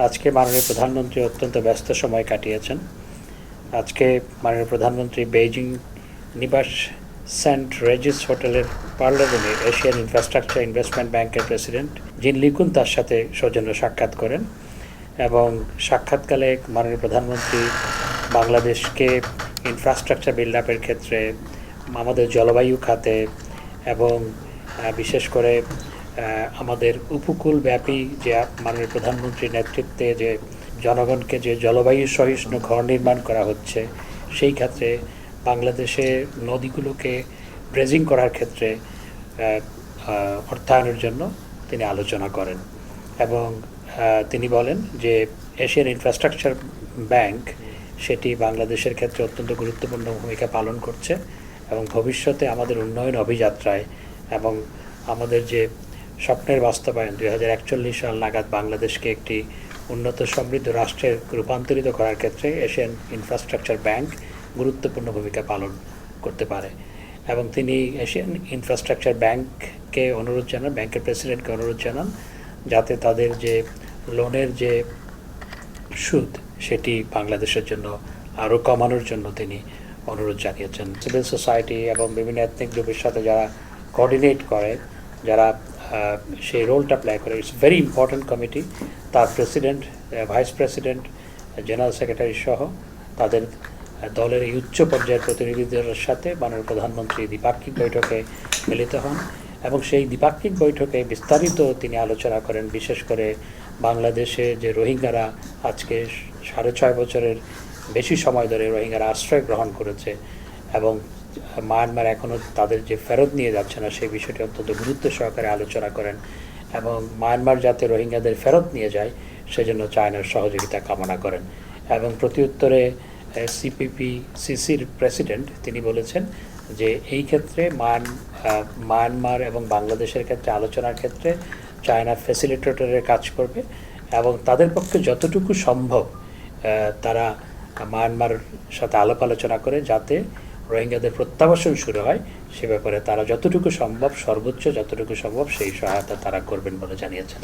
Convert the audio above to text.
আজকে মাননীয় প্রধানমন্ত্রী অত্যন্ত ব্যস্ত সময় কাটিয়েছেন। আজকে মাননীয় প্রধানমন্ত্রী বেইজিং নিবাস সেন্ট রেজিস হোটেলের পার্লার রুমে এশিয়ান ইনফ্রাস্ট্রাকচার ইনভেস্টমেন্ট ব্যাংকের প্রেসিডেন্ট জিন লিকুন তার সাথে সৌজন্য সাক্ষাৎ করেন এবং সাক্ষাৎকালে মাননীয় প্রধানমন্ত্রী বাংলাদেশকে ইনফ্রাস্ট্রাকচার বিল্ড আপের ক্ষেত্রে, আমাদের জলবায়ু খাতে এবং বিশেষ করে আমাদের উপকূলব্যাপী যে মাননীয় প্রধানমন্ত্রীর নেতৃত্বে যে জনগণকে যে জলবায়ু সহিষ্ণু ঘর নির্মাণ করা হচ্ছে, সেই ক্ষেত্রে বাংলাদেশে নদীগুলোকে ড্রেজিং করার ক্ষেত্রে অর্থায়নের জন্য তিনি আলোচনা করেন এবং তিনি বলেন যে এশিয়ান ইনফ্রাস্ট্রাকচার ব্যাংক সেটি বাংলাদেশের ক্ষেত্রে অত্যন্ত গুরুত্বপূর্ণ ভূমিকা পালন করছে এবং ভবিষ্যতে আমাদের উন্নয়ন অভিযাত্রায় এবং আমাদের যে স্বপ্নের বাস্তবায়ন 2041 সাল নাগাদ বাংলাদেশকে একটি উন্নত সমৃদ্ধ রাষ্ট্রে রূপান্তরিত করার ক্ষেত্রে এশিয়ান ইনফ্রাস্ট্রাকচার ব্যাংক গুরুত্বপূর্ণ ভূমিকা পালন করতে পারে এবং তিনি এশিয়ান ইনফ্রাস্ট্রাকচার ব্যাংকের প্রেসিডেন্টকে অনুরোধ জানান যাতে তাদের যে লোনের যে সুদ সেটি বাংলাদেশের জন্য আরও কমানোর জন্য তিনি অনুরোধ জানিয়েছেন। সিভিল সোসাইটি এবং বিভিন্ন এথনিক গ্রুপের সাথে যারা কোঅর্ডিনেট করে, যারা সেই রোলটা প্লে করে, ইটস ভেরি ইম্পর্ট্যান্ট কমিটি। তার president, vice president, general secretary সহ তাদের দলের এই উচ্চ পর্যায়ের প্রতিনিধিদের সাথে মাননীয় প্রধানমন্ত্রী দ্বিপাক্ষিক বৈঠকে মিলিত হন এবং সেই দ্বিপাক্ষিক বৈঠকে বিস্তারিত তিনি আলোচনা করেন। বিশেষ করে বাংলাদেশে যে রোহিঙ্গারা আজকে 6.5 বছরের বেশি সময় ধরে রোহিঙ্গারা আশ্রয় গ্রহণ করেছে এবং মায়ানমার এখনও তাদের যে ফেরত নিয়ে যাচ্ছে না, সেই বিষয়টি অত্যন্ত গুরুত্ব সহকারে আলোচনা করেন এবং মায়ানমার যাতে রোহিঙ্গাদের ফেরত নিয়ে যায় সেজন্য চায়নার সহযোগিতা কামনা করেন এবং প্রত্যুত্তরে সিপিপিসিসির প্রেসিডেন্ট তিনি বলেছেন যে এই ক্ষেত্রে মায়ানমার এবং বাংলাদেশের ক্ষেত্রে আলোচনার ক্ষেত্রে চায়না ফ্যাসিলিটেটরের কাজ করবে এবং তাদের পক্ষে যতটুকু সম্ভব তারা মায়ানমার সাথে আলাপ আলোচনা করে যাতে রোহিঙ্গাদের প্রত্যাবাসন শুরু হয় সে ব্যাপারে তারা যতটুকু সম্ভব, সর্বোচ্চ যতটুকু সম্ভব সেই সহায়তা তারা করবেন বলে জানিয়েছেন।